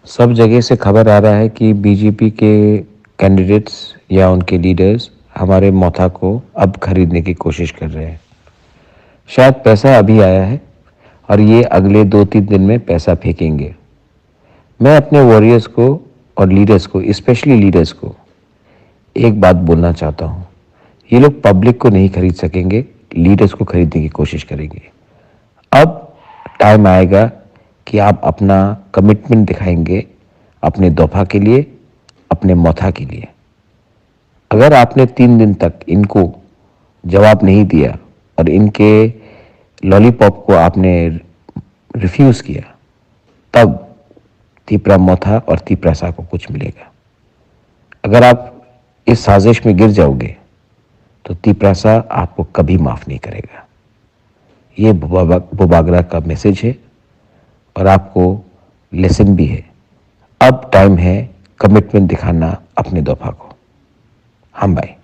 सब जगह से खबर आ रहा है कि बीजेपी के कैंडिडेट्स या उनके लीडर्स हमारे मोथा को अब खरीदने की कोशिश कर रहे हैं। शायद पैसा अभी आया है और ये अगले 2-3 दिन में पैसा फेंकेंगे। मैं अपने वॉरियर्स को और लीडर्स को, स्पेशली लीडर्स को एक बात बोलना चाहता हूँ। ये लोग पब्लिक को नहीं खरीद सकेंगे, लीडर्स को खरीदने की कोशिश करेंगे। अब टाइम आएगा कि आप अपना कमिटमेंट दिखाएंगे अपने दोफा के लिए, अपने मोथा के लिए। अगर आपने 3 दिन तक इनको जवाब नहीं दिया और इनके लॉलीपॉप को आपने रिफ्यूज़ किया, तब तीपरा मोथा और तीपरासा को कुछ मिलेगा। अगर आप इस साजिश में गिर जाओगे तो तीपरासा आपको कभी माफ़ नहीं करेगा। ये बुबागरा का मैसेज है और आपको लेसन भी है। अब टाइम है कमिटमेंट दिखाना अपने दोफा को। हम भाई।